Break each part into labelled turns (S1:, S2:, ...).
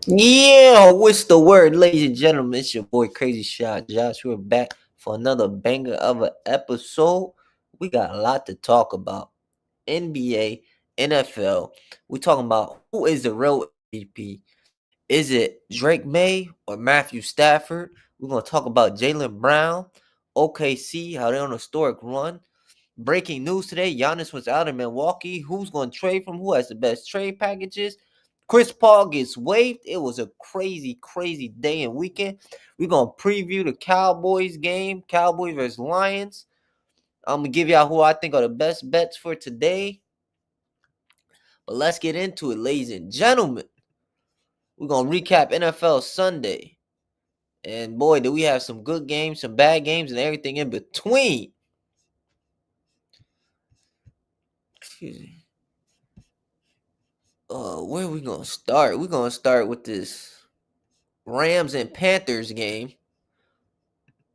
S1: Yeah, what's the word, ladies and gentlemen? It's your boy Crazy Shot Josh. We're back for another banger of an episode. We got a lot to talk about. NBA, NFL. We're talking about who is the real MVP. Is it Drake Maye or Matthew Stafford? We're gonna talk about Jalen Brown, OKC, how they're on a historic run. Breaking news today: Giannis was out in Milwaukee. Who's going to trade from who has the best trade packages? Chris Paul gets waived. It was a crazy, crazy day and weekend. We're going to preview the Cowboys game, Cowboys versus Lions. I'm going to give y'all who I think are the best bets for today. But let's get into it, ladies and gentlemen. We're going to recap NFL Sunday. And boy, do we have some good games, some bad games, and everything in between. Excuse me. Where are we gonna start? We're gonna start with this Rams and Panthers game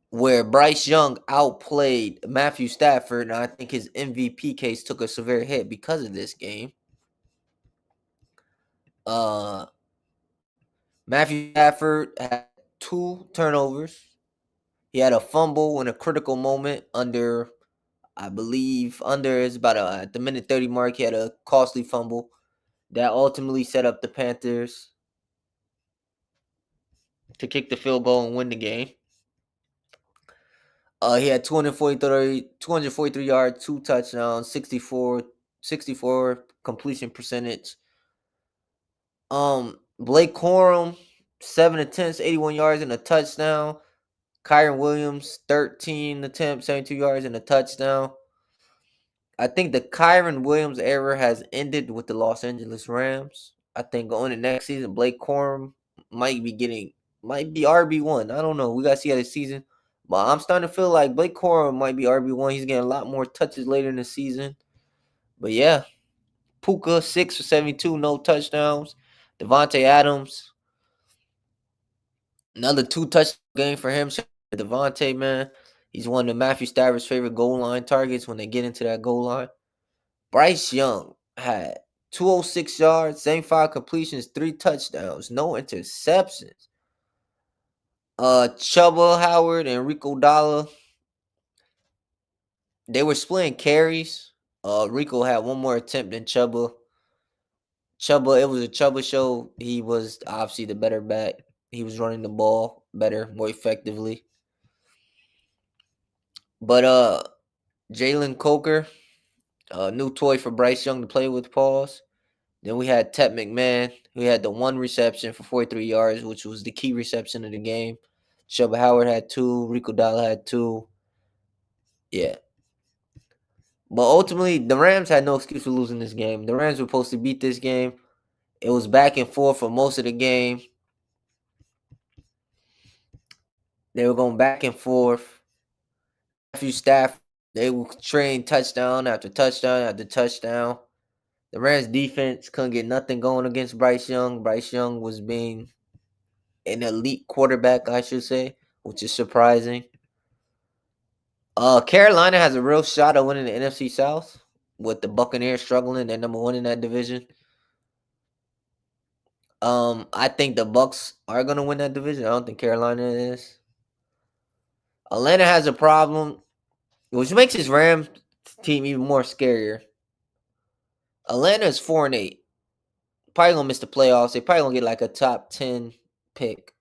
S1: where Bryce Young outplayed Matthew Stafford, and I think his MVP case took a severe hit because of this game. Uh Matthew Stafford had 2 turnovers. He had a fumble in a critical moment under, I believe, under is about at the minute 30 mark. He had a costly fumble that ultimately set up the Panthers to kick the field goal and win the game. He had 243 yards, 2 touchdowns, 64 completion percentage. Blake Corum, 7 attempts, 81 yards and a touchdown. Kyron Williams, 13 attempts, 72 yards and a touchdown. I think the Kyron Williams era has ended with the Los Angeles Rams. I think going to next season, Blake Corum might be RB1. I don't know. We gotta see how the season. But I'm starting to feel like Blake Corum might be RB1. He's getting a lot more touches later in the season. But yeah, Puka 6 for 72, no touchdowns. Devontae Adams, another 2 touchdown game for him. Devontae, man, he's one of Matthew Stafford's favorite goal line targets when they get into that goal line. Bryce Young had 206 yards, 75 completions, 3 touchdowns, no interceptions. Chuba Howard and Rico Dalla, they were splitting carries. Rico had one more attempt than Chuba. It was a Chuba show. He was obviously the better back. He was running the ball better, more effectively. But Jalen Coker, a new toy for Bryce Young to play with. Pause. Then we had Ted McMahon, who had the 1 reception for 43 yards, which was the key reception of the game. Chuba Howard had 2. Rico Dalla had 2. Yeah. But ultimately, the Rams had no excuse for losing this game. The Rams were supposed to beat this game. It was back and forth for most of the game. They were going back and forth. Matthew Stafford, they were trading touchdown after touchdown after touchdown. The Rams defense couldn't get nothing going against Bryce Young. Bryce Young was being an elite quarterback, I should say, which is surprising. Carolina has a real shot of winning the NFC South with the Buccaneers struggling. They're number 1 in that division. I think the Bucks are gonna win that division. I don't think Carolina is. Atlanta has a problem, which makes his Rams team even more scarier. Atlanta is 4-8. Probably gonna miss the playoffs. They probably gonna get like a top 10 pick.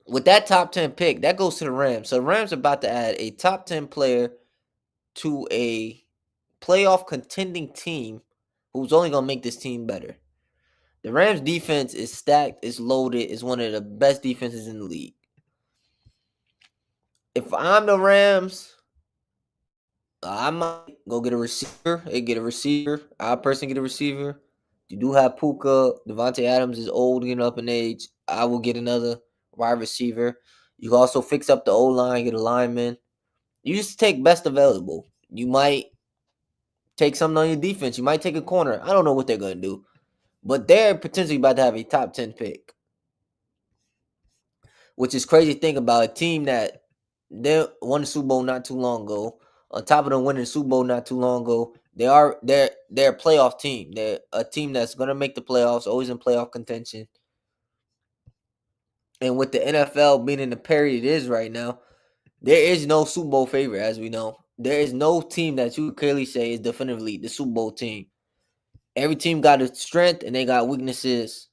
S1: With that top 10 pick, that goes to the Rams. So the Rams are about to add a top 10 player to a playoff contending team who's only gonna make this team better. The Rams defense is stacked, is loaded, is one of the best defenses in the league. If I'm the Rams, I might go get a receiver. I personally get a receiver. You do have Puka. Devontae Adams is old, getting up in age. I will get another wide receiver. You can also fix up the O line, get a lineman. You just take best available. You might take something on your defense. You might take a corner. I don't know what they're going to do. But they're potentially about to have a top 10 pick. Which is crazy to think about a team that they won the Super Bowl not too long ago. On top of them winning the Super Bowl not too long ago, They're a playoff team. They're a team that's gonna make the playoffs, always in playoff contention. And with the NFL being in the period it is right now, there is no Super Bowl favorite, as we know. There is no team that you could clearly say is definitively the Super Bowl team. Every team got its strength and they got weaknesses,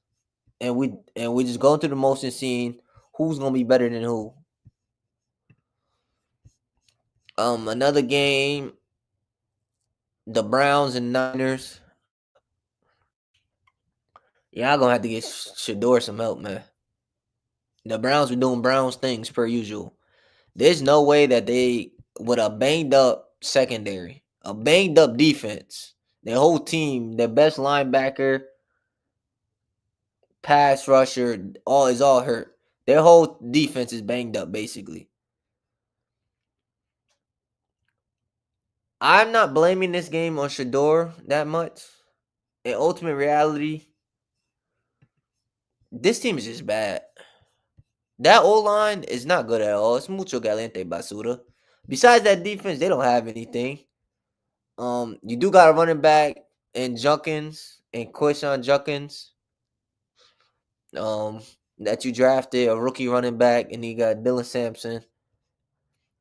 S1: and we just going through the motion, seeing who's gonna be better than who. Another game, the Browns and Niners. Y'all gonna have to get Shador some help, man. The Browns were doing Browns things per usual. There's no way that they, with a banged up secondary, a banged up defense, their whole team, their best linebacker, pass rusher, all hurt. Their whole defense is banged up, basically. I'm not blaming this game on Shador that much. In ultimate reality, this team is just bad. That O-line is not good at all. It's mucho caliente basura. Besides that defense, they don't have anything. You do got a running back in Junkins and Quishon Junkins. That you drafted a rookie running back, and you got Dylan Sampson.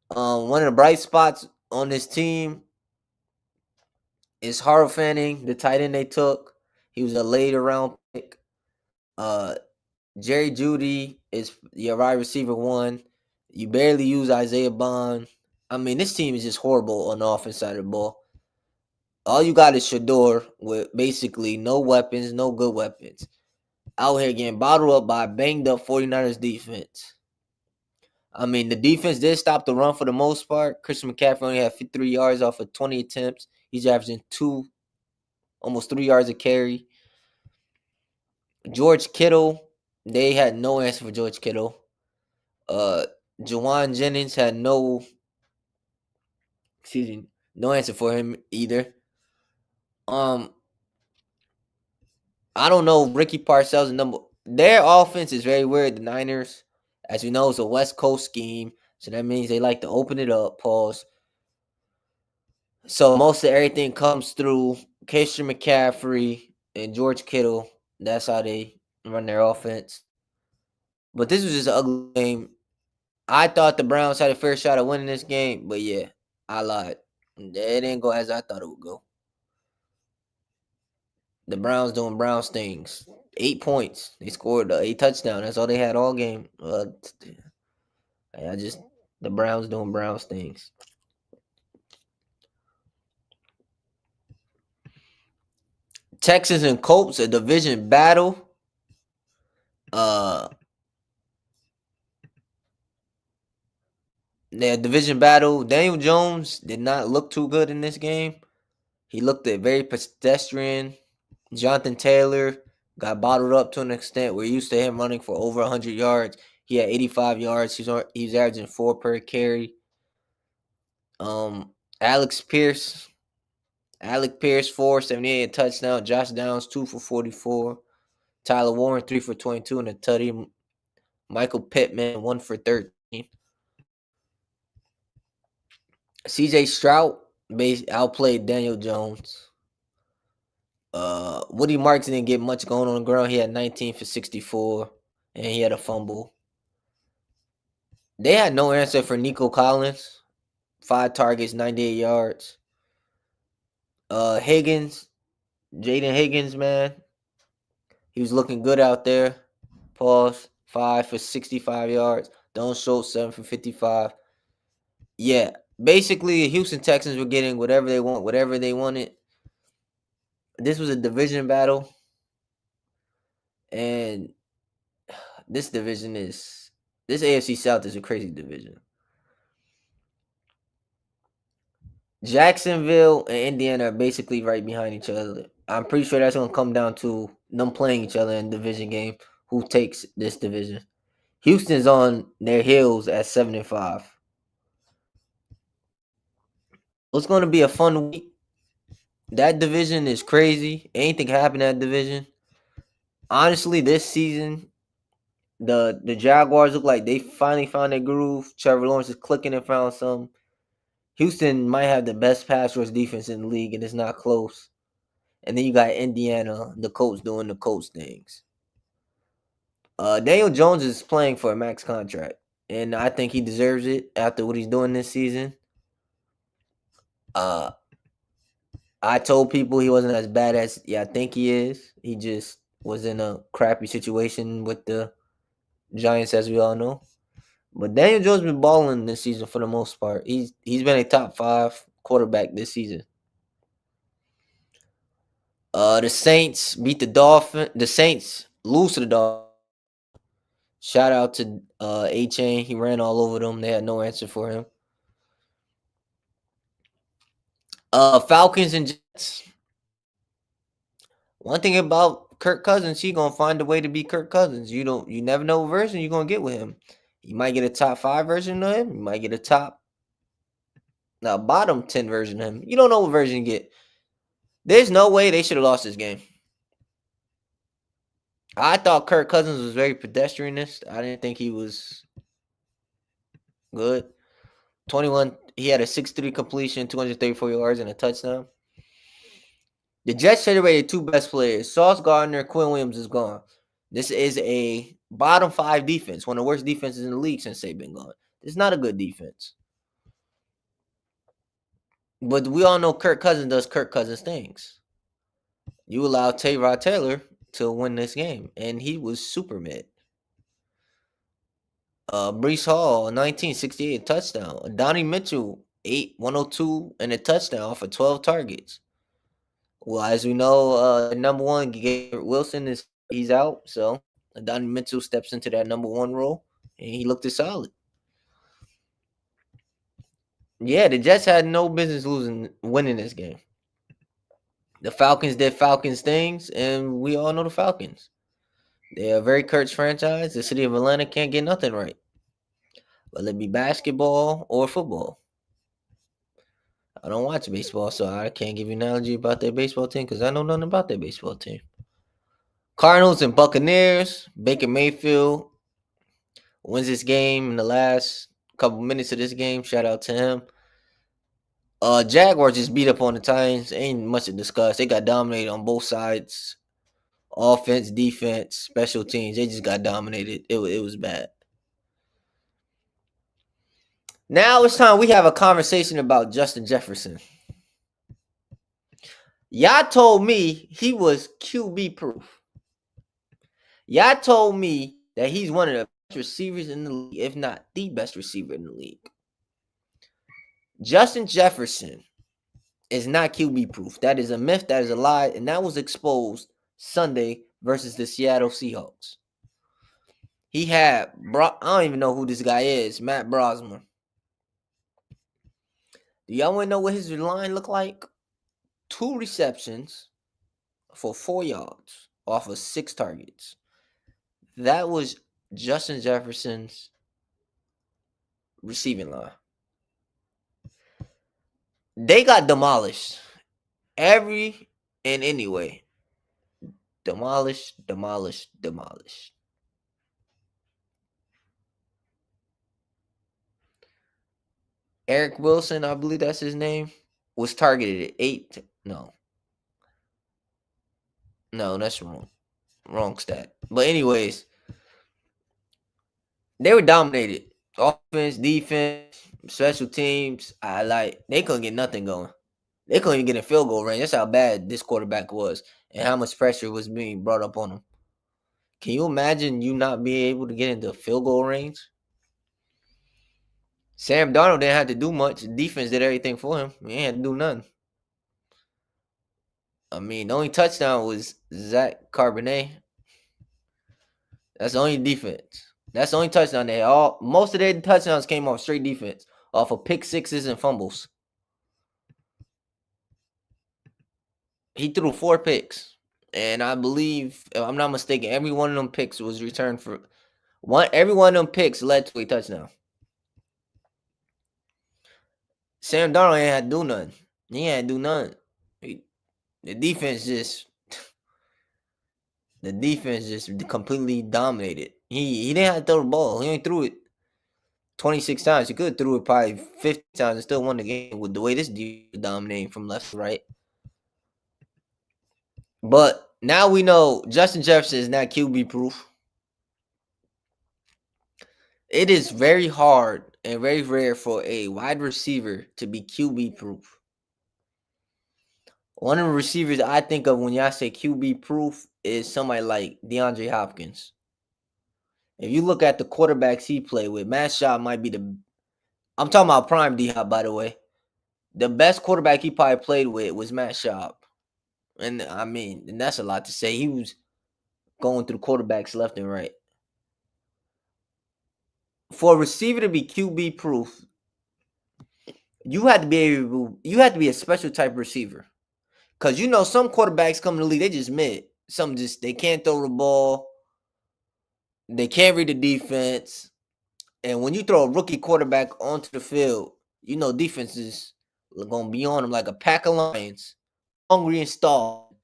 S1: One of the bright spots on this team is Harold Fanning, the tight end they took. He was a later round pick. Jerry Jeudy is your wide receiver one. You barely use Isaiah Bond. I mean, this team is just horrible on the offense side of the ball. All you got is Shador with basically no weapons, no good weapons. Out here getting bottled up by a banged up 49ers defense. I mean, the defense did stop the run for the most part. Christian McCaffrey only had 53 yards off of 20 attempts. He's averaging almost 3 yards a carry. George Kittle, they had no answer for George Kittle. Jawan Jennings had no answer for him either. I don't know. Ricky Parcells number. Their offense is very weird. The Niners, as you know, is a West Coast scheme, so that means they like to open it up. Pause. So most of everything comes through Christian McCaffrey and George Kittle. That's how they run their offense. But this was just an ugly game. I thought the Browns had a fair shot at winning this game, but yeah, I lied. It didn't go as I thought it would go. The Browns doing Browns things. 8 points. They scored 8 touchdowns. That's all they had all game. The Browns doing Browns things. Texans and Colts, a division battle. Their division battle. Daniel Jones did not look too good in this game. He looked very pedestrian. Jonathan Taylor got bottled up to an extent. We're used to him running for over 100 yards. He had 85 yards. He's averaging 4 per carry. Alec Pierce, 478 touchdown. Josh Downs, 2 for 44. Tyler Warren, 3 for 22 and a tutty. Michael Pittman, 1 for 13. CJ Stroud outplayed Daniel Jones. Woody Marks didn't get much going on the ground. He had 19 for 64, and he had a fumble. They had no answer for Nico Collins. 5 targets, 98 yards. Jaden Higgins, man. He was looking good out there. Pause. 5 for 65 yards. Don Schultz, 7 for 55. Yeah, basically, Houston Texans were getting whatever they wanted. This was a division battle. And this AFC South is a crazy division. Jacksonville and Indiana are basically right behind each other. I'm pretty sure that's going to come down to them playing each other in division game. Who takes this division? Houston's on their heels at 7-5. It's going to be a fun week. That division is crazy. Anything can happen in that division. Honestly, this season, the Jaguars look like they finally found their groove. Trevor Lawrence is clicking and found some. Houston might have the best pass rush defense in the league, and it's not close. And then you got Indiana, the Colts doing the Colts things. Daniel Jones is playing for a max contract, and I think he deserves it after what he's doing this season. Uh, I told people he wasn't as bad as I think he is. He just was in a crappy situation with the Giants, as we all know. But Daniel Jones been balling this season for the most part. He's been a top 5 quarterback this season. The Saints beat the Dolphins. The Saints lose to the Dolphins. Shout out to A-Chain. He ran all over them. They had no answer for him. Falcons and Jets. One thing about Kirk Cousins, he gonna find a way to be Kirk Cousins. You never know what version you're gonna get with him. You might get a top 5 version of him. You might get a bottom 10 version of him. You don't know what version you get. There's no way they should have lost this game. I thought Kirk Cousins was very pedestrianist. I didn't think he was good. 21. He had a 6-3 completion, 234 yards, and a touchdown. The Jets traded 2 best players. Sauce Gardner, Quinn Williams is gone. This is a bottom 5 defense, one of the worst defenses in the league since they've been gone. It's not a good defense. But we all know Kirk Cousins does Kirk Cousins things. You allow Tyrod Taylor to win this game, and he was super mid. Brees Hall, 1968 touchdown. Donnie Mitchell, 102 and a touchdown for 12 targets. Well, as we know, number one, Garrett Wilson he's out, so Donnie Mitchell steps into that number 1 role, and he looked solid. Yeah, the Jets had no business winning this game. The Falcons did Falcons things, and we all know the Falcons. They're a very cursed franchise. The city of Atlanta can't get nothing right, whether it be basketball or football. I don't watch baseball, so I can't give you an analogy about their baseball team because I know nothing about their baseball team. Cardinals and Buccaneers. Baker Mayfield wins this game in the last couple minutes of this game. Shout out to him. Jaguars just beat up on the Titans. Ain't much to discuss. They got dominated on both sides. Offense, defense, special teams. They just got dominated. It was bad. Now it's time we have a conversation about Justin Jefferson. Y'all told me he was QB proof. Y'all told me that he's one of the best receivers in the league, if not the best receiver in the league. Justin Jefferson is not QB proof. That is a myth. That is a lie. And that was exposed Sunday versus the Seattle Seahawks. He had, I don't even know who this guy is, Matt Brosmer. Do y'all want to know what his line looked like? 2 receptions for 4 yards off of 6 targets. That was Justin Jefferson's receiving line. They got demolished. Every and any way. Demolished. Eric Wilson, I believe that's his name, was targeted at 8. No, that's wrong. Wrong stat. But anyways, they were dominated. Offense, defense, special teams. They couldn't get nothing going. They couldn't even get a field goal range. That's how bad this quarterback was and how much pressure was being brought up on him. Can you imagine you not being able to get into field goal range? Sam Darnold didn't have to do much. The defense did everything for him. He ain't had to do nothing. I mean, the only touchdown was Zach Carbonet. That's the only defense. That's the only touchdown they had. Most of their touchdowns came off straight defense, off of pick sixes and fumbles. He threw 4 picks. And I believe, if I'm not mistaken, every one of them picks was returned for one. Every one of them picks led to a touchdown. Sam Darnold ain't had to do nothing. He ain't had to do nothing. The defense just completely dominated. He didn't have to throw the ball. He only threw it 26 times. He could have threw it probably 50 times and still won the game with the way this dude is dominating from left to right. But now we know Justin Jefferson is not QB proof. It is very hard and very rare for a wide receiver to be QB proof. One of the receivers I think of when y'all say QB proof is somebody like DeAndre Hopkins. If you look at the quarterbacks he played with, Matt Schaub might be the. I'm talking about prime D Hop, by the way. The best quarterback he probably played with was Matt Schaub. And I mean, and that's a lot to say. He was going through quarterbacks left and right. For a receiver to be QB proof, you had to be able. You had to be a special type of receiver. Cause you know some quarterbacks come to the league, they just mid. Some just they can't throw the ball. They can't read the defense. And when you throw a rookie quarterback onto the field, you know defenses are gonna be on them like a pack of lions, hungry and starved.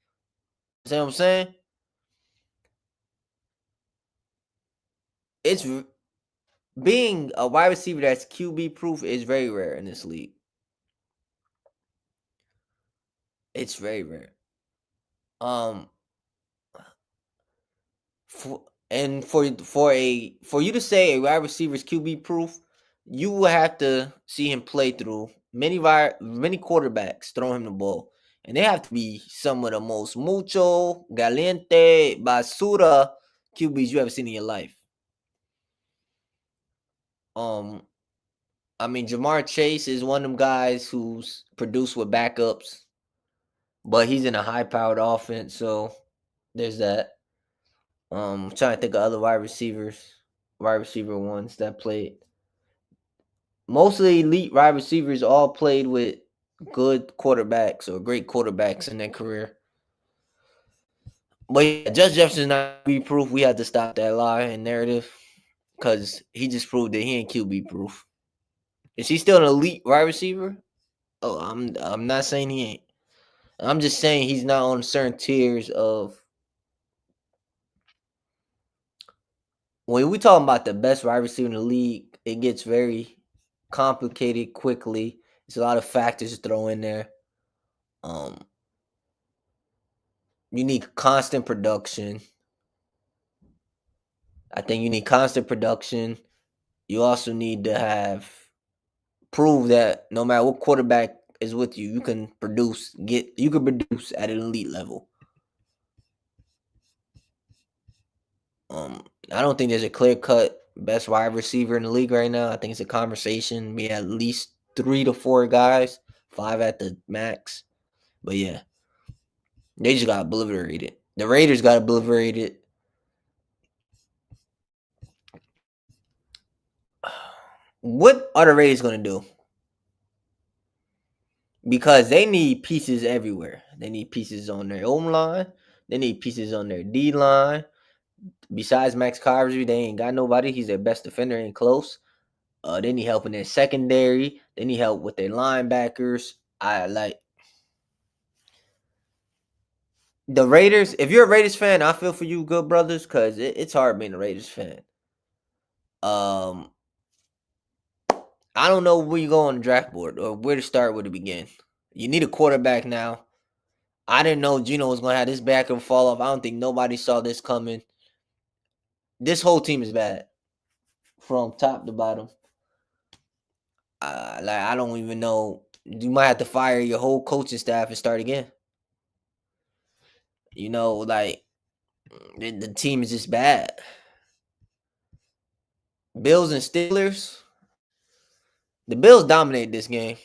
S1: You see what I'm saying? It's being a wide receiver that's QB proof is very rare in this league. It's very rare. Um, for and for you to say a wide receiver is QB proof, you will have to see him play through many quarterbacks throwing him the ball, and they have to be some of the most mucho caliente basura QBs you ever seen in your life. Um, I mean Jamar Chase is one of them guys who's produced with backups, but he's in a high powered offense, so there's that. I'm trying to think of other wide receiver ones that played. Most of the elite wide receivers all played with good quarterbacks or great quarterbacks in their career. But yeah, Judge Jefferson's not QB proof. We had to stop that lie and narrative because he just proved that he ain't QB proof. Is he still an elite wide receiver? Oh, I'm not saying he ain't. I'm just saying he's not on certain tiers of. When we talking about the best wide receiver in the league, it gets very complicated quickly. There's a lot of factors to throw in there. Um, you need constant production. I think you need constant production. You also need to have prove that no matter what quarterback is with you, you can produce. You can produce at an elite level. I don't think there's a clear cut best wide receiver in the league right now. I think it's a conversation. We at least 3 to 4 guys, 5 at the max. But yeah, they just got obliterated. The Raiders got obliterated. What are the Raiders gonna do? Because they need pieces everywhere. They need pieces on their O line. They need pieces on their D line. Besides Max Crosby, they ain't got nobody. He's their best defender and close. They need help in their secondary. They need help with their linebackers. I like the Raiders. If you're a Raiders fan, I feel for you, good brothers, because it's hard being a Raiders fan. Um, I don't know where you go on the draft board or where to start, where to begin. You need a quarterback now. I didn't know Gino was gonna have this back and fall off. I don't think nobody saw this coming. This whole team is bad from top to bottom. Like I don't even know. You might have to fire your whole coaching staff and start again. You know, like the team is just bad. Bills and Steelers. The Bills dominated this game.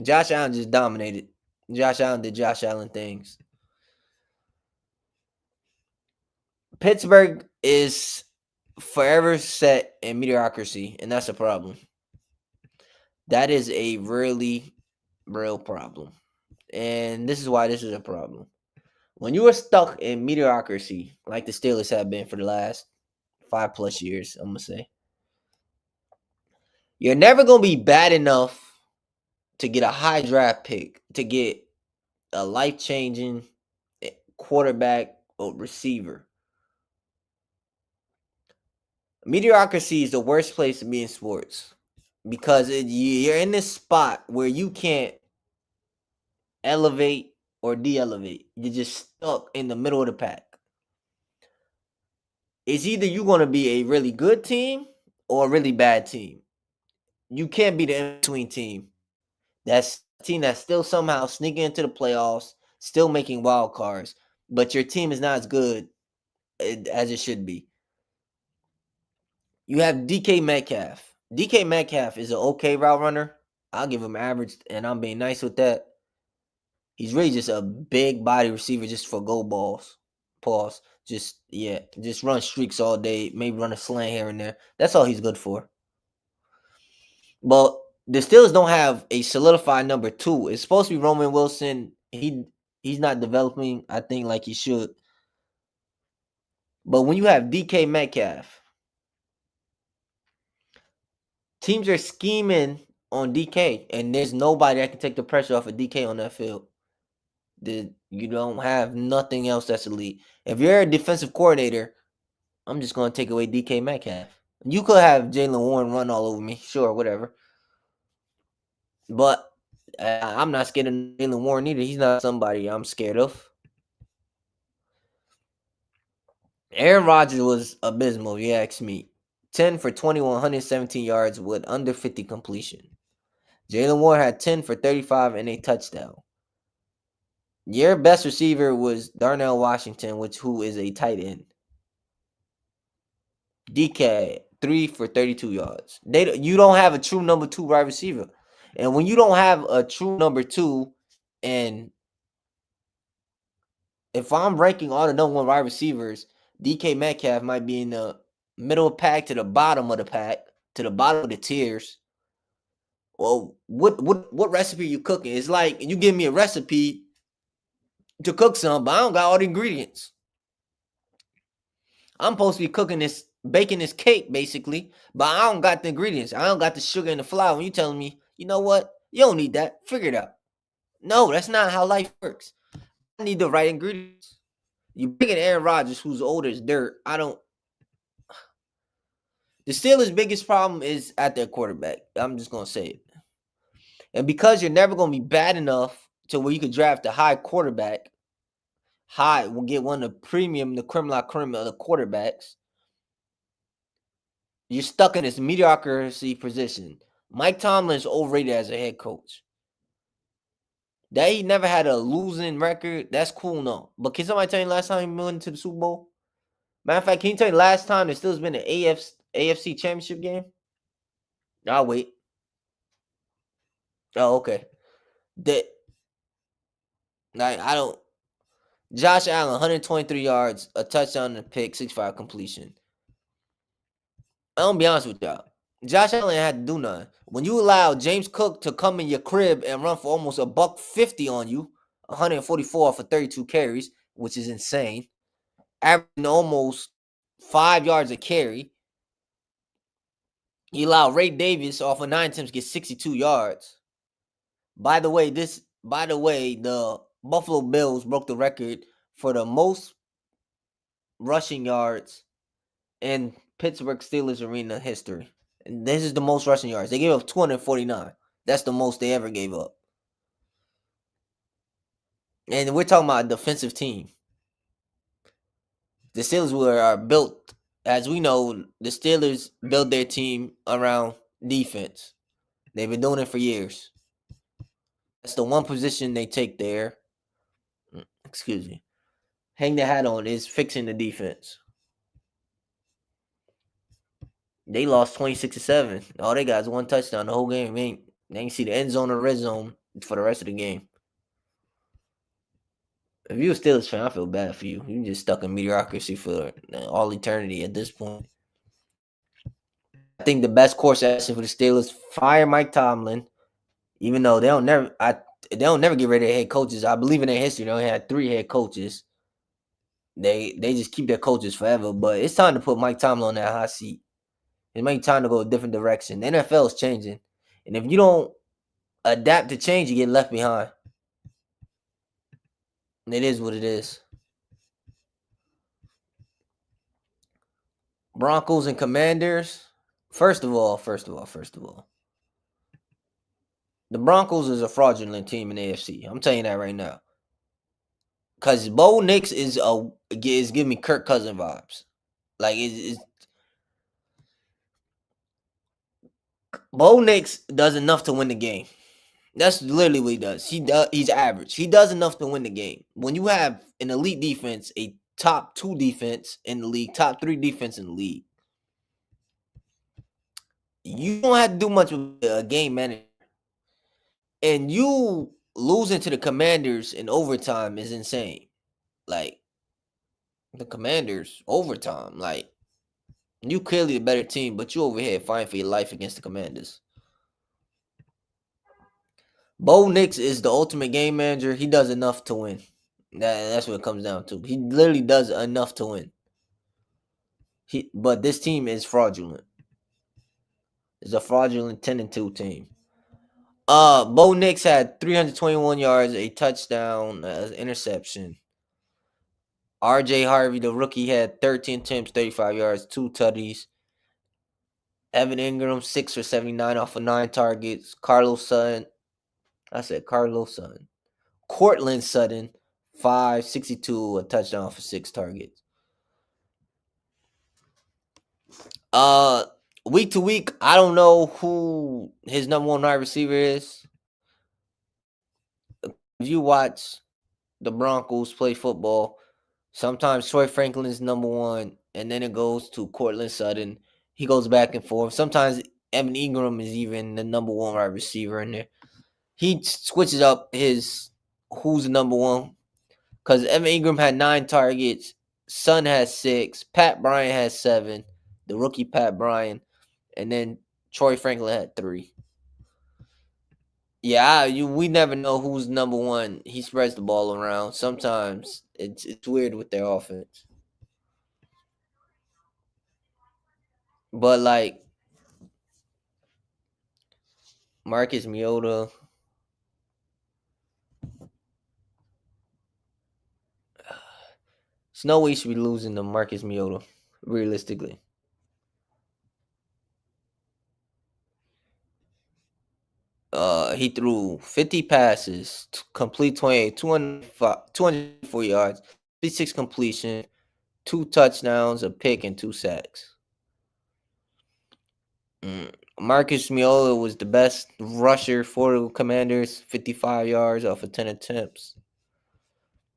S1: Josh Allen just dominated. Josh Allen did Josh Allen things. Pittsburgh is forever set in mediocrity, and that's a problem. That is a really real problem. And this is why this is a problem. When you are stuck in mediocrity, like the Steelers have been for the last 5+ years, I'm gonna say, you're never gonna be bad enough to get a high draft pick, to get a life changing quarterback or receiver. Mediocrity is the worst place to be in sports. because you're in this spot where you can't elevate or de-elevate. You're just stuck in the middle of the pack. It's either you're going to be a really good team or a really bad team. You can't be the in-between team. That's a team that's still somehow sneaking into the playoffs, still making wild cards, but your team is not as good as it should be. You have DK Metcalf. DK Metcalf is an okay route runner. I'll give him average, and I'm being nice with that. He's really just a big body receiver just for go balls. Pause. Just run streaks all day, maybe run a slant here and there. That's all he's good for. But the Steelers don't have a solidified number two. It's supposed to be Roman Wilson. He's not developing, I think, like he should. But when you have DK Metcalf, teams are scheming on DK, and there's nobody that can take the pressure off of DK on that field. You don't have nothing else that's elite. If you're a defensive coordinator, I'm just going to take away DK Metcalf. You could have Jalen Warren run all over me, sure, whatever. But I'm not scared of Jalen Warren either. He's not somebody I'm scared of. Aaron Rodgers was abysmal, if you ask me. 10 for 21, 117 yards with under 50 completion. Jalen Warren had 10 for 35 and a touchdown. Your best receiver was Darnell Washington, who is a tight end. DK 3 for 32 yards. You don't have a true number two wide receiver, and when you don't have a true number two, and if I'm ranking all the number one wide receivers, DK Metcalf might be in the middle of the pack to the bottom of the pack, to the bottom of the tiers. Well, what recipe you cooking? It's like you give me a recipe to cook some, but I don't got all the ingredients. I'm supposed to be baking this cake, basically, but I don't got the ingredients. I don't got the sugar and the flour. And you telling me, you know what? You don't need that. Figure it out. No, that's not how life works. I need the right ingredients. You bring in Aaron Rodgers, who's old as dirt. The Steelers' biggest problem is at their quarterback. I'm just gonna say it. And because you're never gonna be bad enough to where you could draft a high quarterback, will get one of the creme la creme of the quarterbacks. You're stuck in this mediocrity position. Mike Tomlin is overrated as a head coach. That he never had a losing record, that's cool, no. But can somebody tell you last time he went to the Super Bowl? Matter of fact, can you tell you last time there's still been an AFC championship game? I'll wait. Oh, okay. I don't. Josh Allen, 123 yards, a touchdown and a pick, 65 completion. I'm gonna be honest with y'all. Josh Allen had to do nothing. When you allow James Cook to come in your crib and run for almost $150 on you, 144 for 32 carries, which is insane, averaging almost 5 yards a carry. You allow Ray Davis off of 9 attempts get 62 yards. By the way, the Buffalo Bills broke the record for the most rushing yards in Pittsburgh Steelers arena history. And this is the most rushing yards. They gave up 249. That's the most they ever gave up. And we're talking about a defensive team. The Steelers are built, as we know, the Steelers built their team around defense. They've been doing it for years. That's the one position they take there. Excuse me. Hang their hat on is fixing the defense. They lost 26-7. All they got is one touchdown the whole game. They ain't see the end zone or red zone for the rest of the game. If you're a Steelers fan, I feel bad for you. You're just stuck in mediocrity for all eternity at this point. I think the best course action for the Steelers, fire Mike Tomlin, even though they don't never get rid of their head coaches. I believe in their history, they only had 3 head coaches. They just keep their coaches forever. But it's time to put Mike Tomlin on that hot seat. It might be time to go a different direction. The NFL is changing. And if you don't adapt to change, you get left behind. And it is what it is. Broncos and Commanders. First of all. The Broncos is a fraudulent team in the AFC. I'm telling you that right now. Cause Bo Nix is giving me Kirk Cousin vibes. Like it's Bo Nix does enough to win the game. That's literally what he does. He's average. He does enough to win the game. When you have an elite defense, a top 2 defense in the league, top 3 defense in the league, you don't have to do much with a game manager. And you losing to the Commanders in overtime is insane. Like the Commanders overtime, like you clearly a better team, but you over here fighting for your life against the Commanders. Bo Nix is the ultimate game manager. He does enough to win. That's what it comes down to. He literally does enough to win. But this team is fraudulent. It's a fraudulent 10-2 team. Bo Nix had 321 yards, a touchdown, interception. RJ Harvey, the rookie, had 13 attempts, 35 yards, 2 tutties. Evan Ingram, 6 for 79 off of 9 targets. Carlos Sutton. Cortland Sutton, 562, a touchdown for 6 targets. Week to week, I don't know who his number 1 wide receiver is. If you watch the Broncos play football, sometimes Troy Franklin is number 1, and then it goes to Cortland Sutton. He goes back and forth. Sometimes Evan Ingram is even the number 1 wide receiver in there. He switches up his who's the number 1. Because Evan Ingram had 9 targets. Son has 6. Pat Bryant has 7. The rookie Pat Bryant. And then Troy Franklin had 3. Yeah, we never know who's number 1. He spreads the ball around. Sometimes it's weird with their offense. But like Marcus Mariota, there's no way you should be losing to Marcus Mariota, realistically. He threw 50 passes, complete 28, 204 yards, 56 completion, 2 touchdowns, a pick, and 2 sacks. Marcus Mariota was the best rusher for the Commanders, 55 yards off of 10 attempts.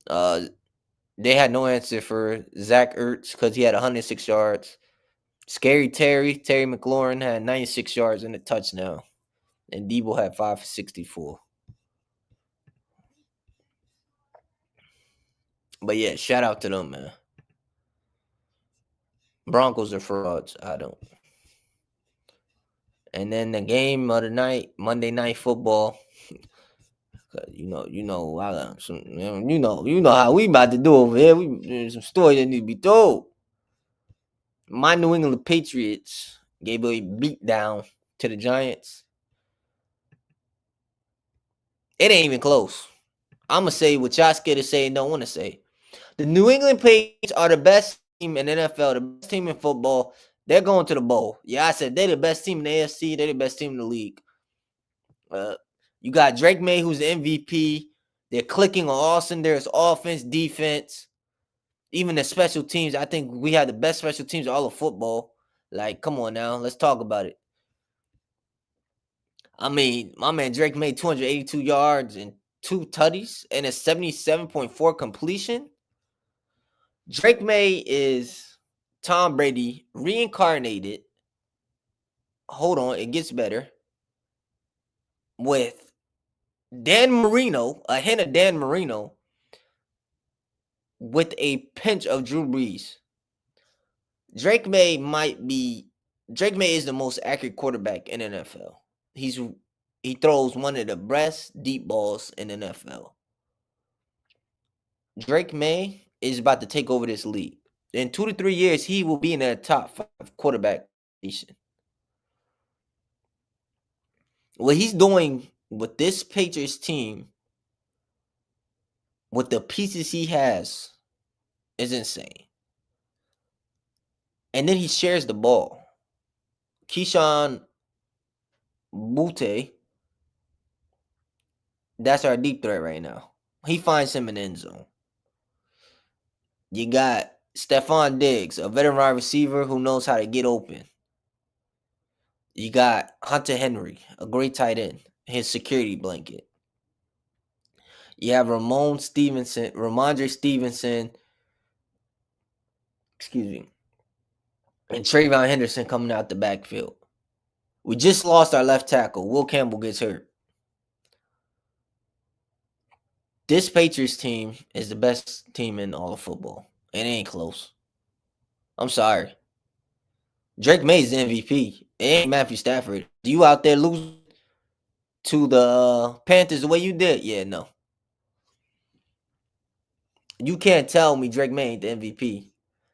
S1: They had no answer for Zach Ertz because he had 106 yards. Terry McLaurin had 96 yards and a touchdown. And Debo had 5 for 64. But yeah, shout out to them, man. Broncos are frauds. I don't. And then the game of the night, Monday Night Football. You know how we about to do over here. There's some stories that need to be told. My New England Patriots gave a beat down to the Giants. It ain't even close. I'm gonna say what y'all scared to say and don't want to say. The New England Patriots are the best team in the NFL, the best team in football. They're going to the bowl. Yeah, I said they're the best team in the AFC. They're the best team in the league. You got Drake Maye, who's the MVP. They're clicking on all cylinders, offense, defense, even the special teams. I think we have the best special teams in all of football. Like, come on now, let's talk about it. I mean, my man Drake made 282 yards and 2 tutties and a 77.4 completion. Drake Maye is Tom Brady reincarnated. Hold on, it gets better. With Dan Marino, a hint of Dan Marino, with a pinch of Drew Brees. Drake Maye is the most accurate quarterback in the NFL. He throws one of the best deep balls in the NFL. Drake Maye is about to take over this league. In 2 to 3 years, he will be in the top 5 quarterback position. What he's doing with this Patriots team, with the pieces he has, is insane. And then he shares the ball. Keyshawn Butte That's our deep threat right now. He finds him in the end zone. You got Stephon Diggs, a veteran wide receiver who knows how to get open. You got Hunter Henry, a great tight end, his security blanket. You have Ramondre Stevenson, excuse me, and Trayvon Henderson coming out the backfield. We just lost our left tackle. Will Campbell gets hurt. This Patriots team is the best team in all of football. It ain't close. I'm sorry. Drake Maye is the MVP. It ain't Matthew Stafford. You out there losing to the Panthers the way you did? Yeah, no. You can't tell me Drake Maye ain't the MVP.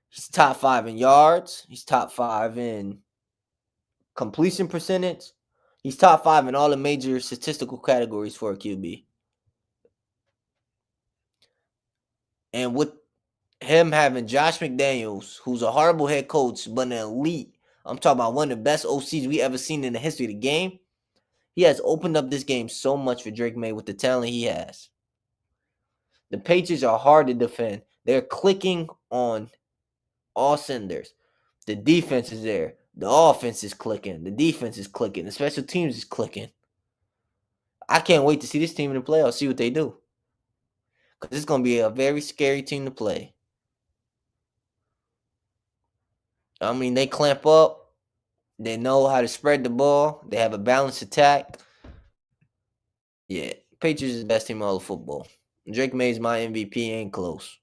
S1: He's top 5 in yards. He's top 5 in completion percentage. He's top 5 in all the major statistical categories for a QB. And with him having Josh McDaniels, who's a horrible head coach, but an elite, I'm talking about one of the best OCs we ever seen in the history of the game. He has opened up this game so much for Drake Maye with the talent he has. The Patriots are hard to defend. They're clicking on all cylinders. The defense is there. The offense is clicking. The defense is clicking. The special teams is clicking. I can't wait to see this team in the playoffs, see what they do. Because it's going to be a very scary team to play. I mean, they clamp up. They know how to spread the ball. They have a balanced attack. Yeah, Patriots is the best team in all of football. Drake Maye's my MVP, ain't close.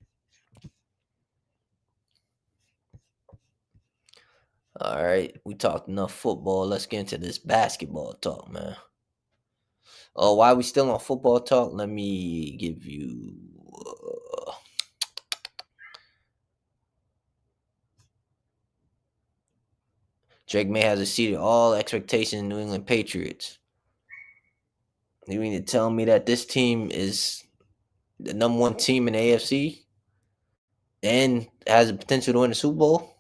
S1: All right, we talked enough football. Let's get into this basketball talk, man. Oh, while we still on football talk, let me give you. Drake Maye has exceeded all expectations in New England Patriots. You mean to tell me that this team is the number 1 team in the AFC and has the potential to win the Super Bowl?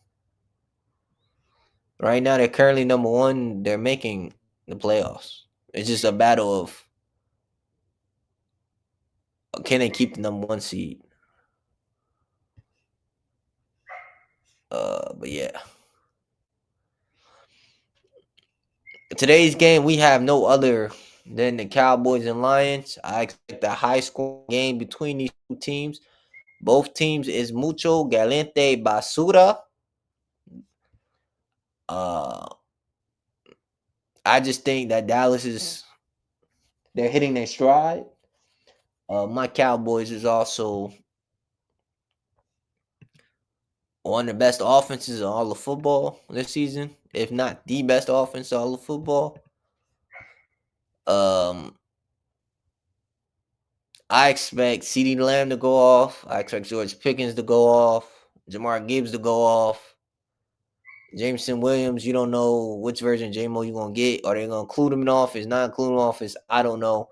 S1: Right now, they're currently number 1. They're making the playoffs. It's just a battle of can they keep the number 1 seed? But yeah. Today's game, we have no other than the Cowboys and Lions. I expect a high-scoring game between these two teams. Both teams is mucho galante basura. I just think that Dallas they're hitting their stride. My Cowboys is also one of the best offenses in all of football this season, if not the best offense in all of football. I expect CeeDee Lamb to go off. I expect George Pickens to go off. Jamar Gibbs to go off. Jameson Williams, you don't know which version of J-Mo you're going to get. Are they going to include him in office, not include him in office? I don't know.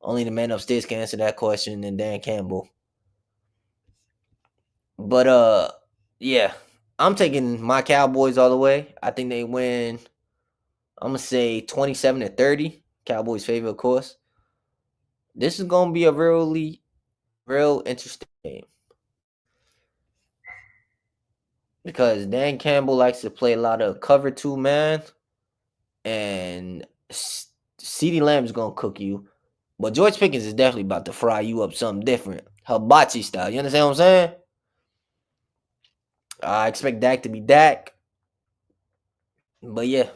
S1: Only the man upstairs can answer that question, and Dan Campbell. But, yeah. I'm taking my Cowboys all the way. I think they win, I'm going to say 27-30. Cowboys favor, of course. This is going to be a real interesting game. Because Dan Campbell likes to play a lot of cover 2 man. And CeeDee Lamb is going to cook you. But George Pickens is definitely about to fry you up something different. Hibachi style. You understand what I'm saying? I expect Dak to be Dak. But yeah.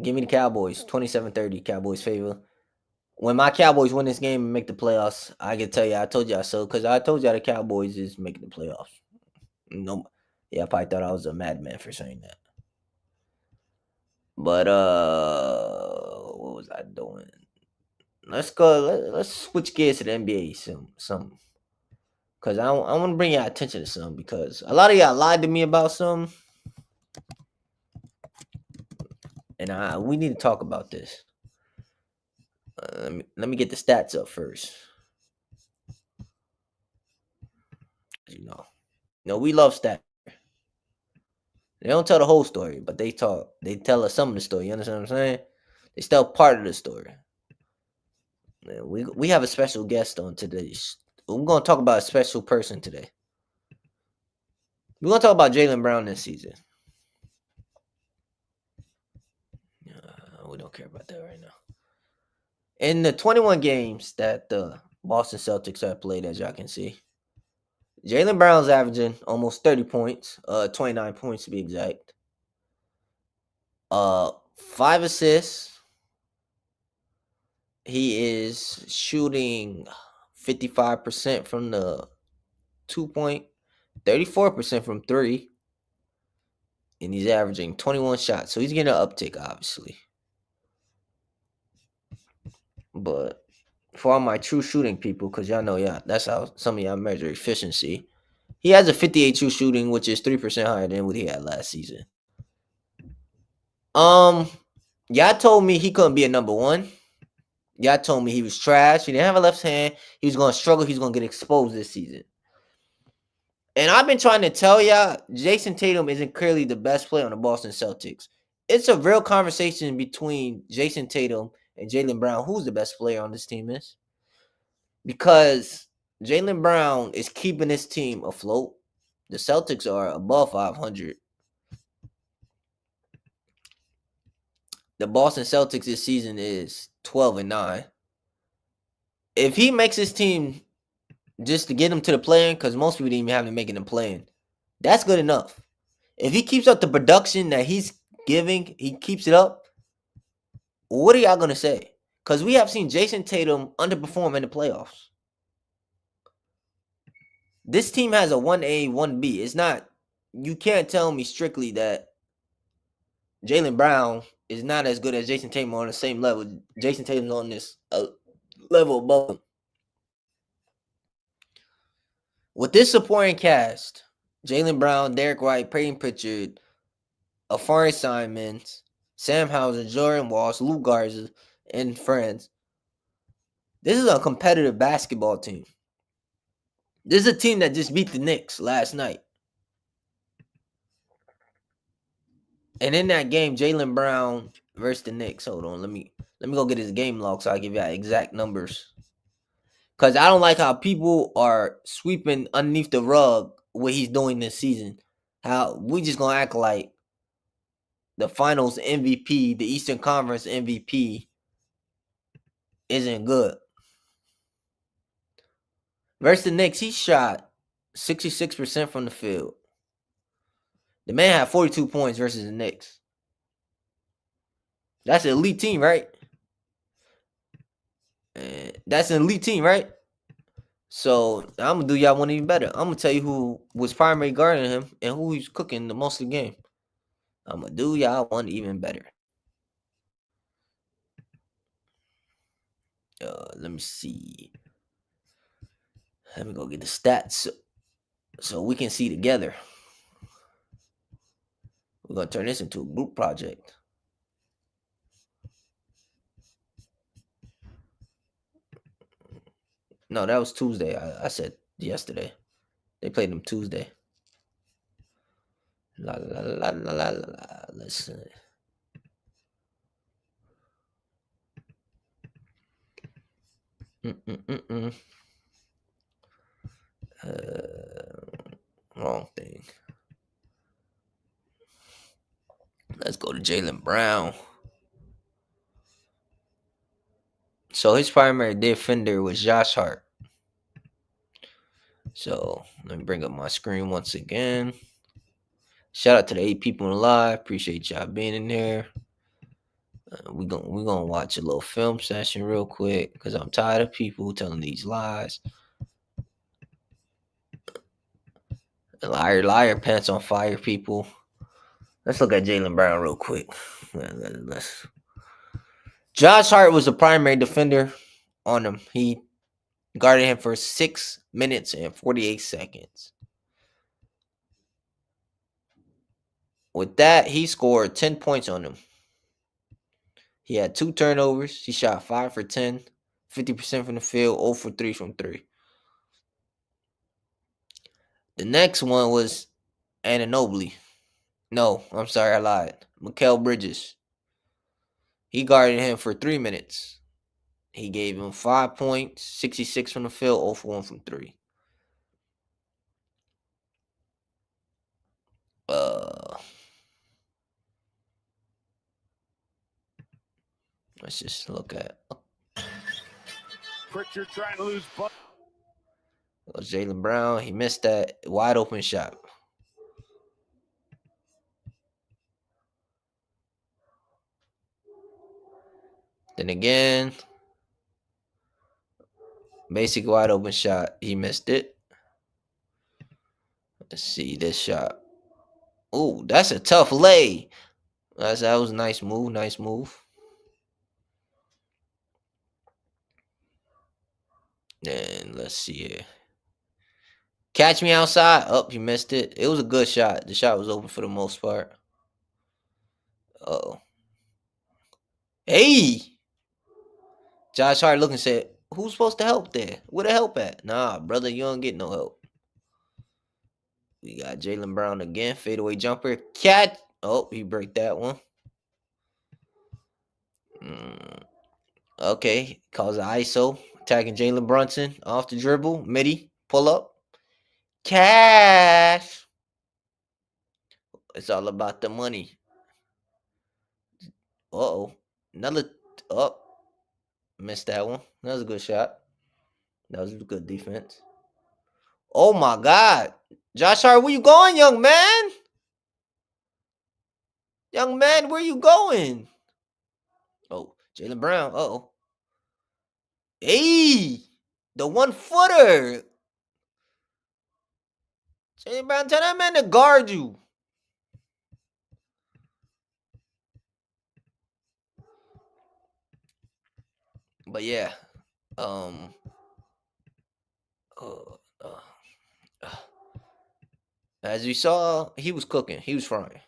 S1: Give me the Cowboys. 27-30. Cowboys favor. When my Cowboys win this game and make the playoffs, I can tell you, I told y'all so. Because I told y'all the Cowboys is making the playoffs. No, yeah, I probably thought I was a madman for saying that. But what was I doing? Let's go. Let's switch gears to the NBA. Some, because I want to bring y'all attention to some because a lot of y'all lied to me about some, and we need to talk about this. Let me get the stats up first. You know, we love stats. They don't tell the whole story, but they tell us some of the story. You understand what I'm saying? They tell part of the story. Man, we have a special guest on today. We're gonna talk about a special person today. We're gonna talk about Jaylen Brown this season. We don't care about that right now. In the 21 games that the Boston Celtics have played, as y'all can see, Jaylen Brown's averaging almost 30 points, 29 points to be exact. 5 assists. He is shooting 55% from the 2-point, 34% from 3, and he's averaging 21 shots. So he's getting an uptick, obviously. But for all my true shooting people, because y'all know, that's how some of y'all measure efficiency. He has a 58 true shooting, which is 3% higher than what he had last season. Y'all told me he couldn't be a number one. Y'all told me he was trash. He didn't have a left hand. He was gonna struggle. He's gonna get exposed this season. And I've been trying to tell y'all, Jason Tatum isn't clearly the best player on the Boston Celtics. It's a real conversation between Jason Tatum and Jaylen Brown. Who's the best player on this team is? Because Jaylen Brown is keeping his team afloat. The Celtics are above 500. The Boston Celtics this season is 12-9. If he makes his team just to get him to the play-in, because most people didn't even have him making them play-in, that's good enough. If he keeps up the production that he's giving, he keeps it up, what are y'all going to say? Because we have seen Jason Tatum underperform in the playoffs. This team has a 1A, 1B. It's not, you can't tell me strictly that Jaylen Brown is not as good as Jason Tatum on the same level. Jason Tatum's on this level above him. With this supporting cast, Jaylen Brown, Derek White, Peyton Pritchard, Afari Simons, Sam Hauser, Jordan Walsh, Luke Garza, and friends, this is a competitive basketball team. This is a team that just beat the Knicks last night. And in that game, Jaylen Brown versus the Knicks. Hold on, let me go get his game log so I give you exact numbers. Because I don't like how people are sweeping underneath the rug what he's doing this season. How we just gonna act like the Finals MVP, the Eastern Conference MVP, isn't good. Versus the Knicks, he shot 66% from the field. The man had 42 points versus the Knicks. That's an elite team, right? That's an elite team, right? So I'm gonna do y'all one even better. I'm gonna tell you who was primary guarding him and who he's cooking the most of the game. I'm gonna do y'all one even better. Let me see. Let me go get the stats so we can see together. We're gonna turn this into a group project. No, that was Tuesday. I said yesterday. They played them Tuesday. La la la la la la. Listen. Wrong thing. Let's go to Jaylen Brown. So his primary defender was Josh Hart. So let me bring up my screen once again. Shout out to the 8 people in the live. Appreciate y'all being in there. We're gonna watch a little film session real quick because I'm tired of people telling these lies. Liar, pants on fire, people. Let's look at Jaylen Brown real quick. Josh Hart was the primary defender on him. He guarded him for 6 minutes and 48 seconds. With that, he scored 10 points on him. He had 2 turnovers. He shot 5 for 10, 50% from the field, 0 for 3 from 3. The next one was Anunoby. No, I'm sorry, I lied. Mikal Bridges. He guarded him for 3 minutes. He gave him 5 points, 66 from the field, 0 for 1 from 3. Let's just look at
S2: Pritchard trying to lose.
S1: Jaylen Brown. He missed that wide open shot. Then again, basic wide open shot. He missed it. Let's see this shot. Oh, that's a tough lay. That was a nice move. Nice move. Then let's see here. Catch me outside. Oh, he missed it. It was a good shot. The shot was open for the most part. Oh. Hey! Josh Hart looking said, who's supposed to help there? Where the help at? Nah, brother, you don't get no help. We got Jaylen Brown again. Fadeaway jumper. Catch. Oh, he break that one. Okay. Calls an ISO. Attacking Jalen Brunson. Off the dribble. Midi. Pull up. Cash. It's all about the money. Uh-oh. Another up. Missed that one. That was a good shot. That was a good defense. Oh my God. Josh Hart, where you going, young man? Young man, where you going? Oh, Jaylen Brown. Uh-oh. Hey, the 1-footer. Jaylen Brown, tell that man to guard you. But yeah, as we saw, he was cooking. He was frying.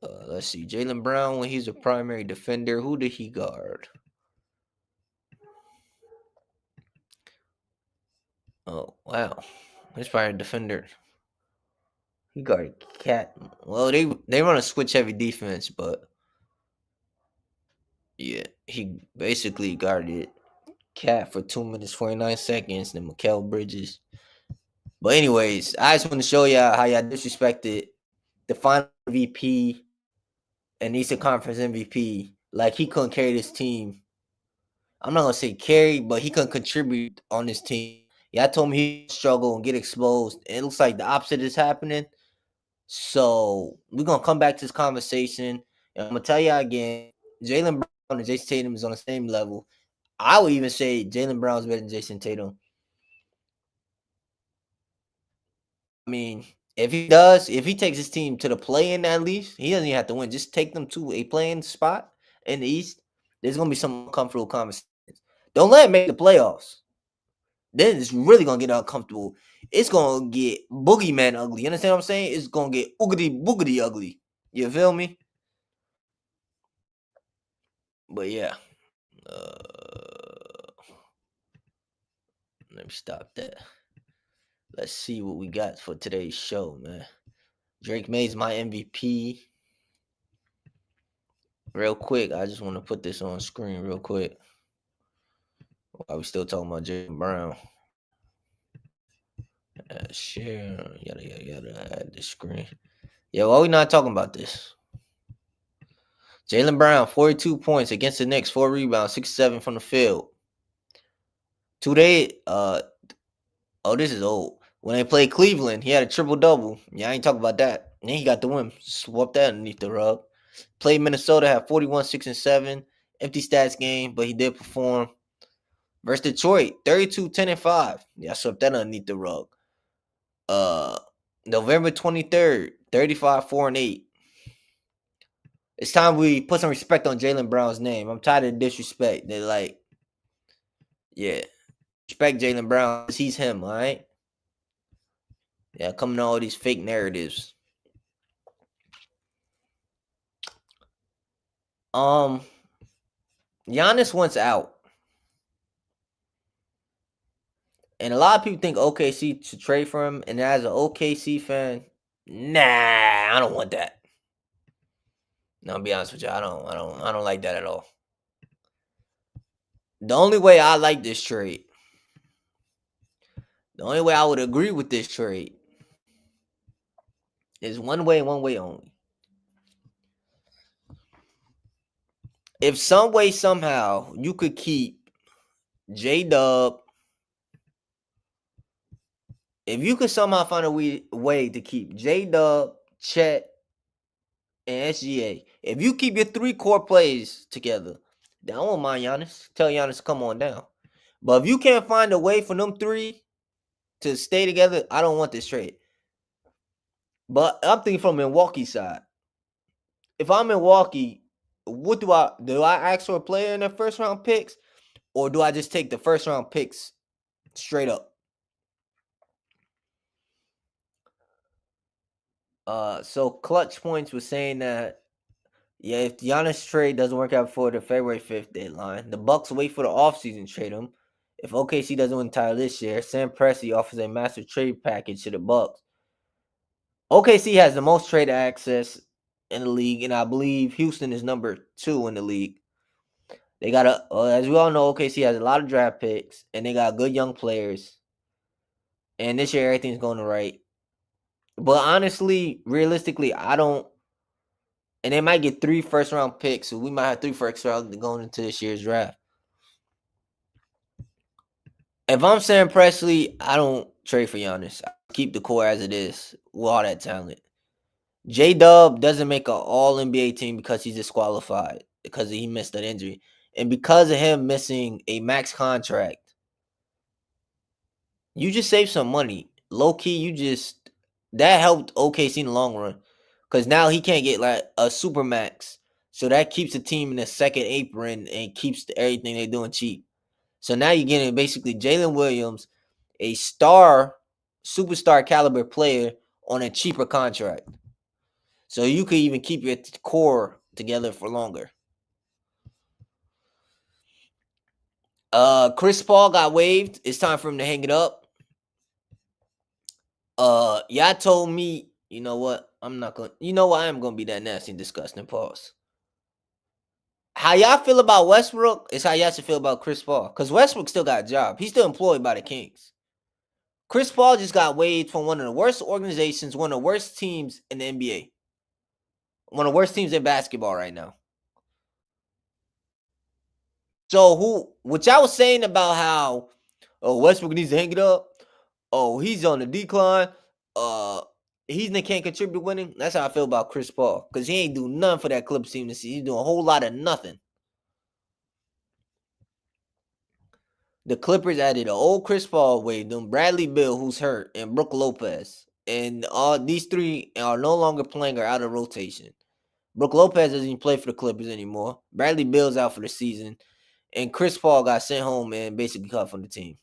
S1: Let's see. Jaylen Brown, when he's a primary defender, who did he guard? Oh, wow. He's primary defender. He guarded Cat. Well, they run a switch heavy defense, but yeah, he basically guarded Cat for 2 minutes 49 seconds. Then Mikal Bridges. But anyways, I just want to show y'all how y'all disrespected the final MVP and Eastern Conference MVP. Like he couldn't carry this team. I'm not gonna say carry, but he couldn't contribute on this team. Yeah, I told him he'd struggle and get exposed. And it looks like the opposite is happening. So we're gonna come back to this conversation. And I'm gonna tell y'all again, Jaylen Brown and Jason Tatum is on the same level. I would even say Jaylen Brown is better than Jason Tatum. I mean, if he takes his team to the play-in at least, he doesn't even have to win. Just take them to a play-in spot in the East. There's gonna be some uncomfortable conversations. Don't let him make the playoffs. Then it's really gonna get uncomfortable. It's gonna get boogeyman ugly. You understand what I'm saying? It's gonna get oogity boogity ugly. You feel me? But yeah. Let me stop that. Let's see what we got for today's show, man. Drake Maye's my MVP. Real quick, I just want to put this on screen real quick. While we still talking about Jaylen Brown. Share, yada, yada, yada, add the screen. Yeah, why we not talking about this? Jaylen Brown, 42 points against the Knicks, 4 rebounds, 6-7 from the field. Today, this is old. When they played Cleveland, he had a triple-double. Yeah, I ain't talking about that. And then he got the win. Swept that underneath the rug. Played Minnesota, had 41, 6, and 7. Empty stats game, but he did perform. Versus Detroit, 32, 10, and 5. Yeah, I swept that underneath the rug. November 23rd, 35, 4, and 8. It's time we put some respect on Jaylen Brown's name. I'm tired of the disrespect. They're like, yeah, respect Jaylen Brown because he's him, all right? Yeah, coming to all these fake narratives. Giannis wants out. And a lot of people think OKC should trade for him. And as an OKC fan, nah, I don't want that. No, I'll be honest with you. I don't like that at all. The only way I like this trade, the only way I would agree with this trade is one way and one way only. If some way, somehow, you could keep J Dub, if you could somehow find a way to keep J Dub, Chet, and SGA, if you keep your three core plays together, then I won't mind Giannis. Tell Giannis to come on down. But if you can't find a way for them three to stay together, I don't want this trade. But I'm thinking from Milwaukee's side. If I'm Milwaukee, what do I ask for a player in their first round picks, or do I just take the first round picks straight up? So Clutch Points was saying that yeah, if the Giannis trade doesn't work out before the February 5th deadline, the Bucks wait for the offseason trade him. If OKC doesn't win the title this year, Sam Presti offers a massive trade package to the Bucks. OKC has the most trade access in the league, and I believe Houston is number 2 in the league. They got as we all know, OKC has a lot of draft picks, and they got good young players. And this year, everything's going right. But honestly, realistically, I don't. And they might get 3 first round picks, so we might have 3 first round going into this year's draft. If I'm Sam Presti, I don't trade for Giannis. I keep the core as it is with all that talent. J Dub doesn't make an All NBA team because he's disqualified because he missed an injury, and because of him missing a max contract. You just save some money. Low key, that helped OKC in the long run. Cause now he can't get like a super max. So that keeps the team in the second apron and keeps everything they're doing cheap. So now you're getting basically Jalen Williams, a superstar caliber player on a cheaper contract. So you could even keep your core together for longer. Chris Paul got waived. It's time for him to hang it up. Y'all told me, you know what? I am gonna be that nasty and disgusting. Pause. How y'all feel about Westbrook is how y'all should feel about Chris Paul. Because Westbrook still got a job. He's still employed by the Kings. Chris Paul just got waived from one of the worst organizations, one of the worst teams in the NBA. One of the worst teams in basketball right now. So what y'all was saying about how Westbrook needs to hang it up. Oh, he's on the decline. He can't contribute winning. That's how I feel about Chris Paul. Because he ain't do nothing for that Clippers team this season. He's doing a whole lot of nothing. The Clippers added an old Chris Paul, waived them, Bradley Beal, who's hurt, and Brook Lopez. And all these three are no longer playing or out of rotation. Brook Lopez doesn't even play for the Clippers anymore. Bradley Beal's out for the season. And Chris Paul got sent home and basically cut from the team.